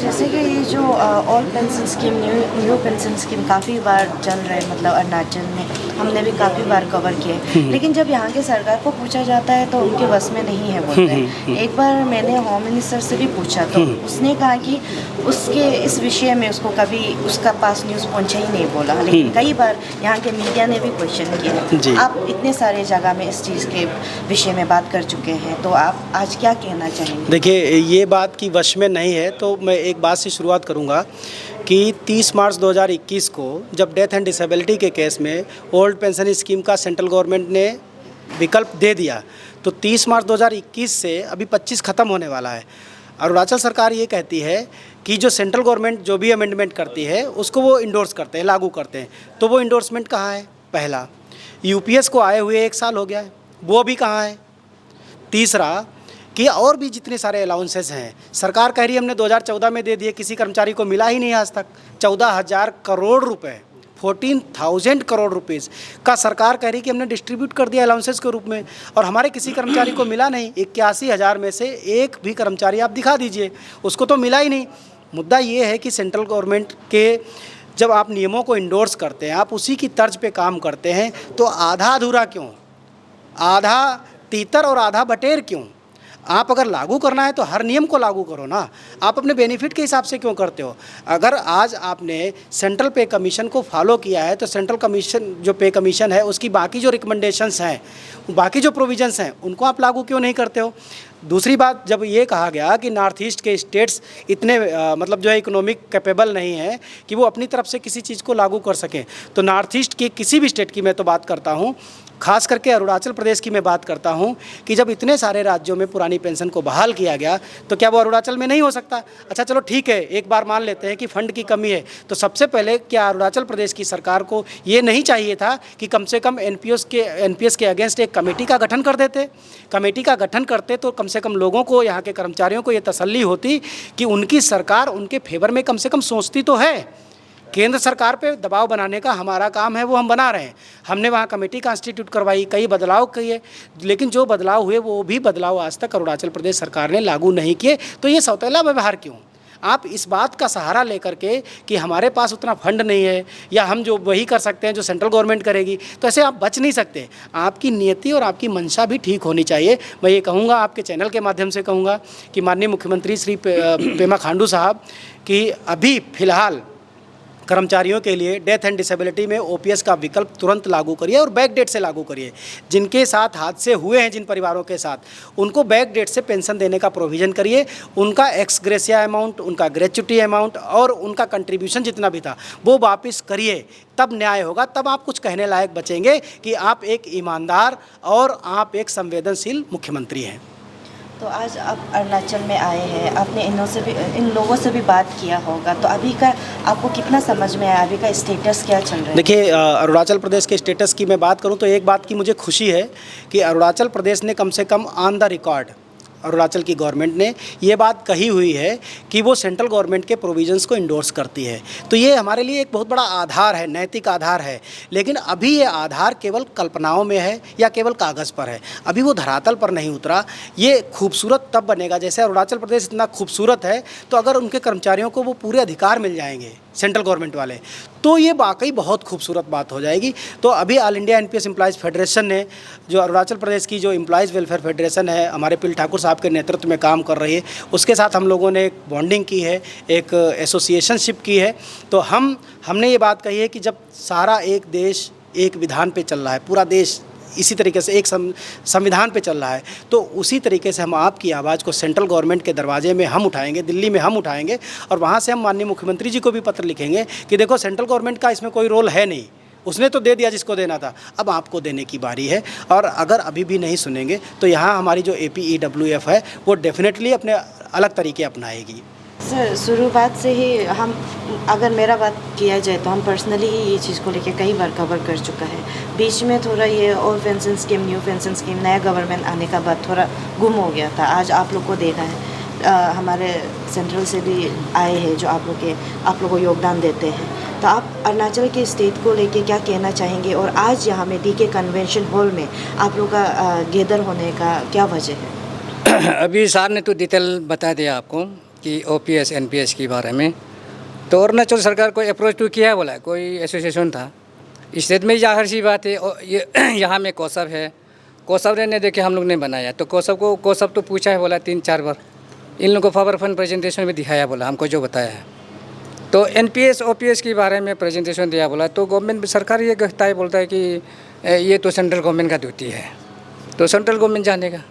जैसे कि ये जो old pension scheme new pension scheme काफ़ी बार चल रहा है, मतलब अरुणाचल में हमने भी काफ़ी बार कवर किए, लेकिन जब यहाँ के सरकार को पूछा जाता है तो उनके बस में नहीं है बोलते हैं। एक बार मैंने होम मिनिस्टर से भी पूछा तो उसने कहा कि उसके इस विषय में उसको कभी उसका पास न्यूज़ पहुँचा ही नहीं बोला, लेकिन कई बार यहाँ के मीडिया ने भी क्वेश्चन किया। आप इतने सारे जगह में इस चीज़ के विषय में बात कर चुके हैं, तो आप आज क्या कहना चाहेंगे? देखिए, ये बात की वश में नहीं है, तो मैं एक बात से शुरुआत करूंगा कि 30 मार्च 2021 को जब डेथ एंड डिसेबिलिटी के केस में ओल्ड पेंशन स्कीम का सेंट्रल गवर्नमेंट ने विकल्प दे दिया, तो 30 मार्च 2021 से अभी 25 ख़त्म होने वाला है। अरुणाचल सरकार ये कहती है कि जो सेंट्रल गवर्नमेंट जो भी अमेंडमेंट करती है उसको वो इंडोर्स करते हैं, लागू करते हैं। तो वो इंडोर्समेंट कहाँ है? पहला, यूपीएस को आए हुए 1 साल हो गया है, वो भी कहाँ है? तीसरा कि और भी जितने सारे अलाउंसेस हैं, सरकार कह रही है हमने 2014 में दे दिए, किसी कर्मचारी को मिला ही नहीं आज तक। 14,000 करोड़ रुपए, 14,000 करोड़ रुपीज़ का सरकार कह रही कि हमने डिस्ट्रीब्यूट कर दिया अलाउंसेस के रूप में, और हमारे किसी कर्मचारी को मिला नहीं। 81,000 में से एक भी कर्मचारी आप दिखा दीजिए, उसको तो मिला ही नहीं। मुद्दा ये है कि सेंट्रल गवर्नमेंट के जब आप नियमों को इंडोर्स करते हैं, आप उसी की तर्ज पे काम करते हैं, तो आधा अधूरा क्यों, आधा तीतर और आधा बटेर क्यों? आप अगर लागू करना है तो हर नियम को लागू करो ना। आप अपने बेनिफिट के हिसाब से क्यों करते हो? अगर आज आपने सेंट्रल पे कमीशन को फॉलो किया है तो सेंट्रल कमीशन जो पे कमीशन है उसकी बाकी जो रिकमेंडेशंस हैं, बाकी जो प्रोविजंस हैं, उनको आप लागू क्यों नहीं करते हो? दूसरी बात, जब ये कहा गया कि नॉर्थ ईस्ट के स्टेट्स इतने मतलब जो है इकोनॉमिक कैपेबल नहीं है कि वो अपनी तरफ से किसी चीज़ को लागू कर सकें, तो नॉर्थ ईस्ट के किसी भी स्टेट की मैं तो बात करता हूँ, खास करके अरुणाचल प्रदेश की मैं बात करता हूँ कि जब इतने सारे राज्यों में पुरानी पेंशन को बहाल किया गया तो क्या वो अरुणाचल में नहीं हो सकता? अच्छा चलो ठीक है, एक बार मान लेते हैं कि फंड की कमी है, तो सबसे पहले क्या अरुणाचल प्रदेश की सरकार को ये नहीं चाहिए था कि कम से कम एनपीएस के अगेंस्ट एक कमेटी का गठन कर देते? कमेटी का गठन करते तो कम से कम लोगों को, यहाँ के कर्मचारियों को ये तसल्ली होती कि उनकी सरकार उनके फेवर में कम से कम सोचती तो है। केंद्र सरकार पे दबाव बनाने का हमारा काम है, वो हम बना रहे हैं। हमने वहाँ कमेटी कॉन्स्टिट्यूट करवाई, कई बदलाव किए, लेकिन जो बदलाव हुए वो भी बदलाव आज तक अरुणाचल प्रदेश सरकार ने लागू नहीं किए। तो ये सौतेला व्यवहार क्यों? आप इस बात का सहारा लेकर के कि हमारे पास उतना फंड नहीं है या हम जो वही कर सकते हैं जो सेंट्रल गवर्नमेंट करेगी, तो ऐसे आप बच नहीं सकते। आपकी नीयति और आपकी मंशा भी ठीक होनी चाहिए। मैं ये कहूँगा, आपके चैनल के माध्यम से कहूँगा कि माननीय मुख्यमंत्री श्री पेमा खांडू साहब कि अभी फ़िलहाल कर्मचारियों के लिए डेथ एंड डिसेबिलिटी में ओपीएस का विकल्प तुरंत लागू करिए और बैक डेट से लागू करिए। जिनके साथ हादसे हुए हैं, जिन परिवारों के साथ, उनको बैक डेट से पेंशन देने का प्रोविज़न करिए। उनका एक्स ग्रेसिया अमाउंट, उनका ग्रेच्युटी अमाउंट और उनका कंट्रीब्यूशन जितना भी था वो वापस करिए, तब न्याय होगा। तब आप कुछ कहने लायक बचेंगे कि आप एक ईमानदार और आप एक संवेदनशील मुख्यमंत्री हैं। तो आज आप अरुणाचल में आए हैं, आपने इन लोगों से भी बात किया होगा, तो अभी का आपको कितना समझ में आया, अभी का स्टेटस क्या चल रहा है? देखिए, अरुणाचल प्रदेश के स्टेटस की मैं बात करूं तो एक बात की मुझे खुशी है कि अरुणाचल प्रदेश ने कम से come on the record Arunachal की गवर्नमेंट ने ये बात कही हुई है कि वो सेंट्रल गवर्नमेंट के प्रोविजंस को इंडोर्स करती है। तो ये हमारे लिए एक बहुत बड़ा आधार है, नैतिक आधार है। लेकिन अभी ये आधार केवल कल्पनाओं में है या केवल कागज़ पर है, अभी वो धरातल पर नहीं उतरा। ये खूबसूरत तब बनेगा, जैसे अरुणाचल प्रदेश इतना खूबसूरत है तो अगर उनके कर्मचारियों को वो पूरे अधिकार मिल जाएंगे सेंट्रल गवर्नमेंट वाले, तो ये वाकई बहुत खूबसूरत बात हो जाएगी। तो अभी all India NPS employees federation ने, जो अरुणाचल प्रदेश की जो एम्प्लॉयज़ वेलफेयर फेडरेशन है, हमारे पिल ठाकुर साहब के नेतृत्व में काम कर रही है, उसके साथ हम लोगों ने एक बॉन्डिंग की है, एक एसोसिएशनशिप की है। तो हमने ये बात कही है कि जब सारा एक देश एक विधान पे चल रहा है, पूरा देश इसी तरीके से एक संविधान पे चल रहा है, तो उसी तरीके से हम आपकी आवाज़ को सेंट्रल गवर्नमेंट के दरवाजे में हम उठाएंगे, दिल्ली में हम उठाएंगे, और वहाँ से हम माननीय मुख्यमंत्री जी को भी पत्र लिखेंगे कि देखो सेंट्रल गवर्नमेंट का इसमें कोई रोल है नहीं, उसने तो दे दिया जिसको देना था, अब आपको देने की बारी है। और अगर अभी भी नहीं सुनेंगे तो यहाँ हमारी जो APEWF है वो डेफिनेटली अपने अलग तरीके अपनाएगी। सर, शुरुआत से ही हम, अगर मेरा बात किया जाए तो हम पर्सनली ही ये चीज़ को लेके कई बार कवर कर चुका है। बीच में थोड़ा ये old pension scheme, new pension scheme, नया गवर्नमेंट आने का बाद थोड़ा गुम हो गया था। आज आप लोग को देखा है, हमारे सेंट्रल से भी आए हैं जो आप लोग को योगदान देते हैं। तो आप अरुणाचल के स्टेट को लेके क्या कहना चाहेंगे, और आज यहाँ में DK कन्वेंशन हॉल में आप लोग का गैदर होने का क्या वजह है? अभी सर ने तो डिटेल बता दिया आपको कि OPS NPS के बारे में। तो अरुणाचल सरकार को अप्रोच तो किया, बोला कोई एसोसिएशन था स्टेट में, जाहिर सी बात है। और ये यहाँ में कोसब है, कोसब ने देखे हम लोग ने बनाया, तो कोसब तो पूछा है, बोला 3-4 बार इन लोगों को पावर पॉइंट प्रेजेंटेशन में दिखाया, बोला हमको जो बताया है। तो NPS OPS के बारे में प्रेजेंटेशन दिया, बोला तो गवर्नमेंट सरकार ये कहता है, बोलता है कि ये तो सेंट्रल गवर्नमेंट का ड्यूटी है, तो सेंट्रल गवर्नमेंट जानेगा।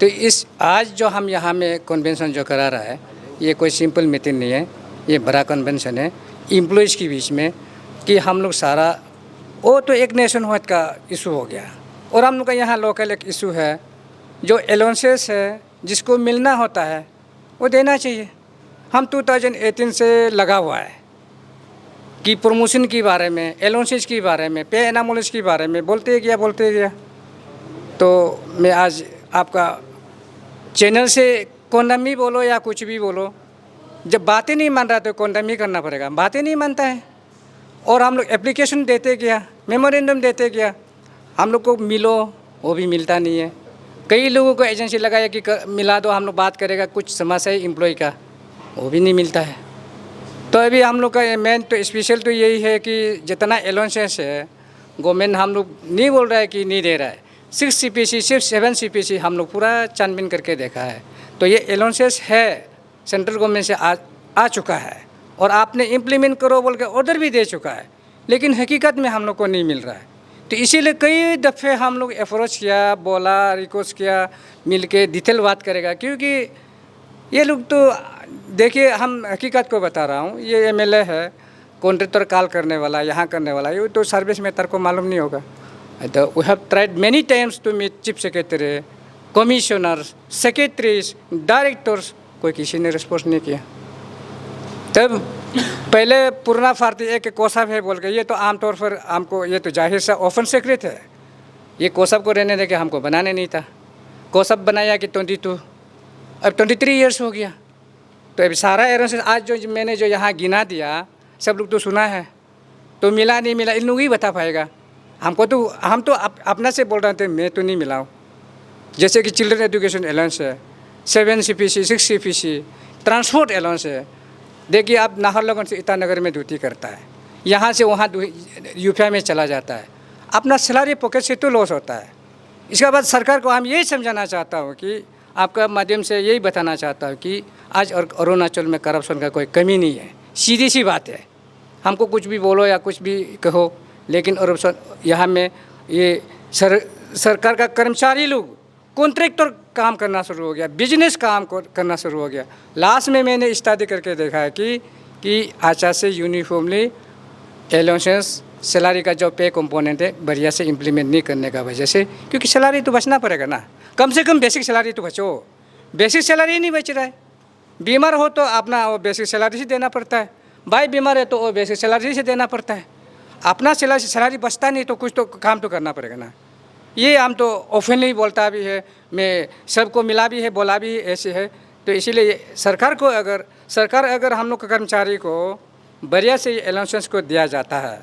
तो इस आज जो हम यहाँ में कन्वेंशन जो करा रहा है, ये कोई सिंपल मीटिंग नहीं है, ये बड़ा कन्वेंशन है एम्प्लॉयज़ के बीच में कि हम लोग सारा, वो तो एक नेशन वाइड का इशू हो गया, और हम लोग का यहाँ लोकल एक इशू है, जो अलाउंसेस है जिसको मिलना होता है वो देना चाहिए। हम 2018 से लगा हुआ है कि प्रमोशन के बारे में, अलाउंसेस के बारे में, पे एनामोलेस के बारे में बोलते गया। तो मैं आज आपका चैनल से कॉन्डम ही बोलो या कुछ भी बोलो, जब बातें नहीं मान रहा तो कॉन्डम ही करना पड़ेगा। बातें नहीं मानता है, और हम लोग एप्लीकेशन देते गया, मेमोरेंडम देते गया, हम लोग को मिलो, वो भी मिलता नहीं है। कई लोगों को एजेंसी लगाया कि मिला दो, हम लोग बात करेगा, कुछ समस्या है एम्प्लॉय का, वो भी नहीं मिलता है। तो अभी हम लोग का मेन तो स्पेशल तो यही है कि जितना अलाउंसेस है गवर्नमेंट हम लोग नहीं बोल रहा है कि नहीं दे रहा है। 6 CPC, सिर्फ 7 CPC हम लोग पूरा छानबीन करके देखा है, तो ये अलाउंसेस है सेंट्रल गवर्नमेंट से आ चुका है, और आपने इम्प्लीमेंट करो बोल के ऑर्डर भी दे चुका है, लेकिन हकीकत में हम लोग को नहीं मिल रहा है। तो इसीलिए कई दफ़े हम लोग अप्रोच किया, बोला, रिक्वेस्ट किया, मिल के डिटेल बात करेगा, क्योंकि ये लोग तो देखिए, हम हकीकत को बता रहा हूँ, ये MLA है, कॉन्ट्रैक्टर कॉल करने वाला, यहाँ करने वाला, ये तो सर्विस में तेरे को मालूम नहीं होगा। तो we have tried many times to meet chief secretary, commissioners, secretaries, directors, कोई किसी ने रिस्पॉन्स नहीं किया। तब पहले पुराना पार्टी एक कोसब है बोल के, ये तो आमतौर पर हमको, ये तो जाहिर सा ओपन सीक्रेट है, ये कोसब को रहने दे के हमको बनाने नहीं था। कोसब बनाया कि 22, अब 23 ईयर्स हो गया। तो अभी सारा एरोसेस आज जो मैंने जो यहाँ गिना दिया, सब लोग तो सुना है, तो मिला नहीं मिला इन लोग ही बता पाएगा। हमको तो, हम तो अपना से बोल रहे थे, मैं तो नहीं मिलाऊँ। जैसे कि चिल्ड्रन एजुकेशन अलाउंस है, 7 CPC, 6 CPC, ट्रांसपोर्ट अलाउंस है। देखिए, आप नाहरलगुन से ईटानगर में ड्यूटी करता है, यहाँ से वहाँ UP में चला जाता है, अपना सैलरी पॉकेट से तो लॉस होता है। इसके बाद सरकार को हम यही समझाना चाहता हूँ कि आपका माध्यम से यही बताना चाहता हूँ कि आज अरुणाचल में करप्शन का कोई कमी नहीं है, सीधी सी बात है। हमको कुछ भी बोलो या कुछ भी कहो, लेकिन करप्शन यहाँ में ये सरकार का कर्मचारी लोग कॉन्ट्रैक्टर काम करना शुरू हो गया, बिजनेस काम करना शुरू हो गया। लास्ट में मैंने स्टडी करके देखा है कि अच्छा से यूनिफॉर्मली अलाउंसेस, सैलरी का जो पे कंपोनेंट है बढ़िया से इम्प्लीमेंट नहीं करने का वजह से, क्योंकि सैलरी तो बचना पड़ेगा ना, कम से कम बेसिक सैलरी तो बचो। बेसिक सैलरी नहीं बच रहा है। बीमार हो तो अपना वो बेसिक सैलरी से देना पड़ता है, भाई बीमार है तो वो बेसिक सैलरी से देना पड़ता है। अपना सैलरी बचता नहीं तो कुछ तो काम तो करना पड़ेगा ना। ये हम तो ओपनली बोलता भी है, मैं सबको मिला भी है, बोला भी ऐसे है। तो इसीलिए सरकार अगर हम लोग के कर्मचारी को बढ़िया से अलाउंसेस को दिया जाता है,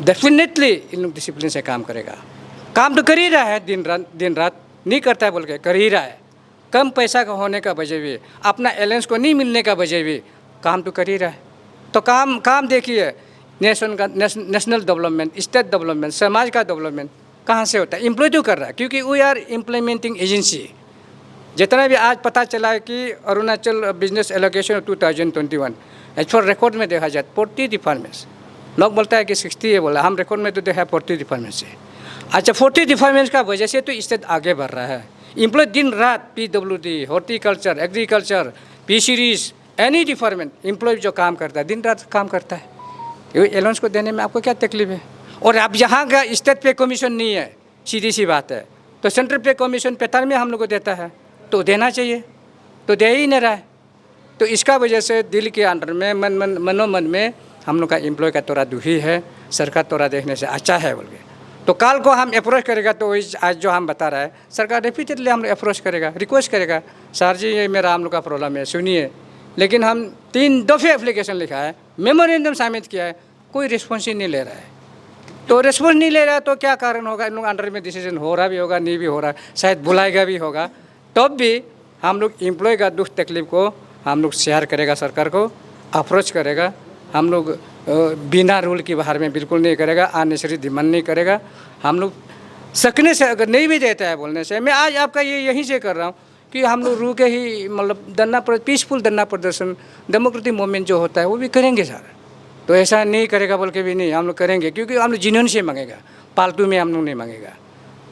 डेफिनेटली इन लोग डिसिप्लिन से काम करेगा। काम तो कर ही रहा है, दिन रात नहीं करता है बोल के कर ही रहा है। कम पैसा का होने का वजह भी, अपना अलाउंस को नहीं मिलने का वजह भी, काम तो कर ही रहा है। तो काम देखिए, नेशनल डेवलपमेंट, स्टेट डेवलपमेंट, समाज का डेवलपमेंट कहाँ से होता है? एम्प्लॉय तो कर रहा है, क्योंकि वी आर इम्प्लीमेंटिंग एजेंसी। जितना भी आज पता चला है कि Arunachal business allocation 2021 as for record में देखा जाए 40 डिपार्टमेंट्स, लोग बोलता है कि 60 है, बोला हम रिकॉर्ड में तो देखा 40 डिपार्टमेंट्स है। अच्छा, 40 डिपार्टमेंट्स का वजह से तो स्टेट आगे बढ़ रहा है। एम्प्लॉय दिन रात PWD, horticulture, agriculture, fisheries, any department employ जो काम करता है दिन रात काम करता है। ये अलाउंस को देने में आपको क्या तकलीफ है? और अब यहाँ का स्टेट पे कमीशन नहीं है, सीधी सी बात है। तो सेंट्रल पे कमीशन 95 हम लोग को देता है, तो देना चाहिए, तो दे ही नहीं रहा है। तो इसका वजह से दिल के अंदर में मनोमन में हम लोग का एम्प्लॉय का तोड़ा दुखी है, सरकार तोड़ा देखने से अच्छा है बोल के। तो कल को हम अप्रोच करेगा, तो आज जो हम बता रहा है सरकार रिपीटेडली हम अप्रोच करेगा, रिक्वेस्ट करेगा, सर जी ये मेरा हम लोग का प्रॉब्लम है, सुनिए। लेकिन हम 3 दफ़े एप्लीकेशन लिखा है, मेमोरेंडम सबमिट किया है, कोई रिस्पॉन्स ही नहीं ले रहा है। तो रिस्पॉन्स नहीं ले रहा है तो क्या कारण होगा? इन लोग अंडर में डिसीजन हो रहा भी होगा, नहीं भी हो रहा, शायद बुलाएगा भी होगा, तब भी हम लोग एम्प्लॉय का दुख तकलीफ को हम लोग शेयर करेगा, सरकार को अप्रोच करेगा। हम लोग बिना रूल के बाहर में बिल्कुल नहीं करेगा, अननेसेसरी डिमांड नहीं करेगा। हम लोग सकने से अगर नहीं भी देता है बोलने से, मैं आज आपका ये यहीं से कर रहा हूँ कि हम लोग रू के ही मतलब पीसफुल धरना प्रदर्शन, डेमोक्रेटिक मूवमेंट जो होता है वो भी करेंगे सर। तो ऐसा नहीं करेगा बोल के भी नहीं, हम लोग करेंगे, क्योंकि हम लोग जिन्होंने से मांगेगा, फालतू में हम लोग नहीं मांगेगा।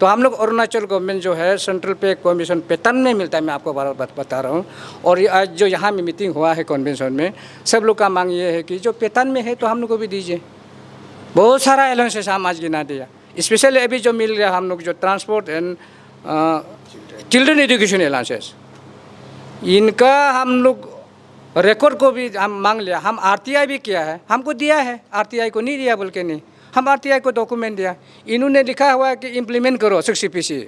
तो हम लोग अरुणाचल गवर्नमेंट जो है सेंट्रल पे कमीशन वेतन में मिलता है, मैं आपको बार बार बता रहा हूँ। और ये आज जो यहाँ में मीटिंग हुआ है कन्वेंशन में, सब लोग का मांग ये है कि जो वेतन में है तो हम लोग को भी दीजिए। बहुत सारा अलाउंसेस हम आज गिना दिया, स्पेशली अभी जो मिल रहा हम लोग जो transport and children education allowances, इनका हम लोग रिकॉर्ड को भी हम मांग लिया। हम आरटीआई भी किया है, हमको दिया है, आरटीआई को नहीं दिया बोल के नहीं, हम आरटीआई को डॉक्यूमेंट दिया। इन्होंने लिखा हुआ है कि इम्प्लीमेंट करो 6 CPC,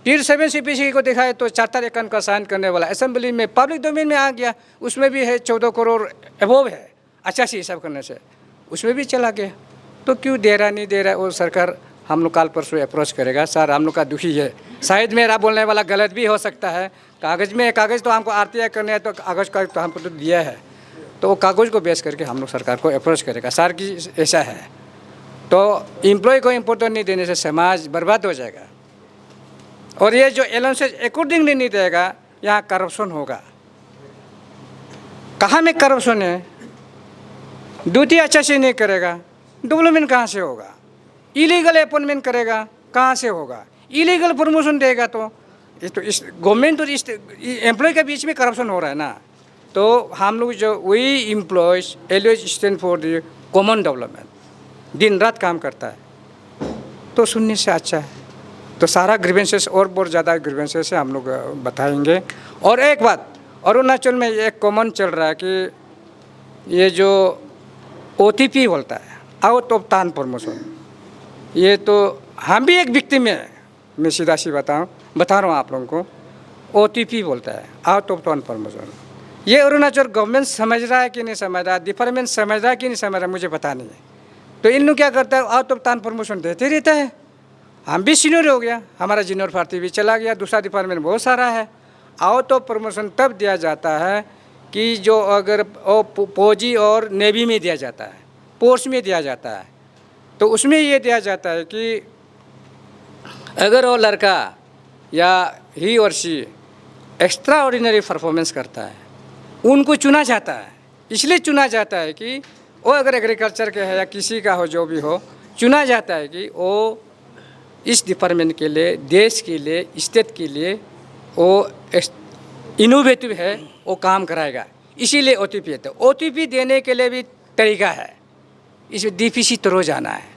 फिर 7 CPC को दिखाए तो चार्टर अकाउंट का साइन करने वाला असेंबली में पब्लिक डोमेन में आ गया, उसमें भी है 14 करोड़ एबोव है, अच्छा से हिसाब करने से उसमें भी चला गया। तो क्यों दे रहा नहीं दे रहा वो सरकार, हम लोग कल परसों अप्रोच करेगा। सर हम लोग का दुखी है, शायद मेरा बोलने वाला गलत भी हो सकता है। कागज़ तो हमको आरटीआई करने है, तो कागज़ का तो हमको तो दिया है, तो वो कागज़ को बेस करके हम लोग सरकार को अप्रोच करेगा। सर की ऐसा है, तो एम्प्लॉय को इम्पोर्टेंस नहीं देने से समाज बर्बाद हो जाएगा। और ये जो अलाउंसेस अकॉर्डिंगली नहीं देगा, यहाँ करप्शन होगा। कहाँ में करप्शन है? ड्यूटी अच्छा से नहीं करेगा, डेवलपमेंट कहाँ से होगा? इलीगल अपॉइंटमेंट करेगा, कहाँ से होगा? इलीगल प्रमोशन देगा तो इस गवर्नमेंट और इस एम्प्लॉय के बीच में करप्शन हो रहा है ना। तो हम लोग जो वही employees always stand for the common development, दिन रात काम करता है, तो सुनने से अच्छा है। तो सारा ग्रीवेंसेस और बहुत ज़्यादा ग्रीवेंसेस है, हम लोग बताएंगे। और एक बात, अरुणाचल में एक कॉमन चल रहा है कि ये जो OTP बोलता है, आउट ऑफ टाउन प्रमोशन, ये तो हम भी एक विक्टिम है। मैं सीधा सी बता रहा हूँ आप लोगों को, OTP बोलता है, आउट ऑफ टाउन प्रमोशन। ये अरुणाचल गवर्नमेंट समझ रहा है कि नहीं समझ रहा है, डिपार्टमेंट समझ रहा है कि नहीं समझ रहा है, मुझे पता नहीं है। तो इन लोग क्या करता है, आउट ऑफ टाउन प्रमोशन देते रहता है। हम भी सीनियर हो गया, हमारा जूनियर पार्टी भी चला गया, दूसरा डिपार्टमेंट बहुत सारा है। आउट ऑफ प्रमोशन तब दिया जाता है कि जो अगर फौजी और नेवी में दिया जाता है, पोस्ट में दिया जाता है, तो उसमें ये दिया जाता है कि अगर वो लड़का या ही और सी एक्स्ट्रा ऑर्डिनरी परफॉर्मेंस करता है, उनको चुना जाता है। इसलिए चुना जाता है कि वो अगर एग्रीकल्चर के है या किसी का हो, जो भी हो, चुना जाता है कि वो इस डिपार्टमेंट के लिए, देश के लिए, स्टेट के लिए वो इनोवेटिव है, वो काम कराएगा। इसीलिए OTP है। तो OTP देने के लिए भी तरीका है, इसमें DPC थ्रू जाना है।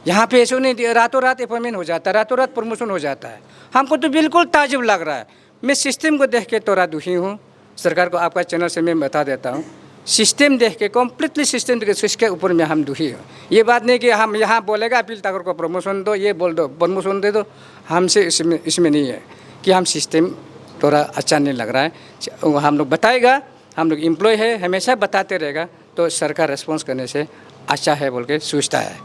यहाँ पे ऐसे नहीं रातों रात अपॉइंटमेंट हो जाता है, रातों रात प्रमोशन हो जाता है। हमको तो बिल्कुल ताजुब लग रहा है। मैं सिस्टम को देख के थोड़ा दुखी हूँ। सरकार को आपका चैनल से मैं बता देता हूँ, सिस्टम देख के, कम्प्लीटली सिस्टम देख के, इसके ऊपर में हम दुखी हो। ये बात नहीं कि हम यहाँ बोलेगा अपील ताकर को प्रमोशन दो, ये बोल दो प्रमोशन दे दो, हमसे इसमें नहीं है कि हम सिस्टम थोड़ा अच्छा नहीं लग रहा है। हम लोग बताएगा, हम लोग एम्प्लॉय है, हमेशा बताते रहेगा, तो सरकार रिस्पॉन्स करने से अच्छा है बोल के सोचता है।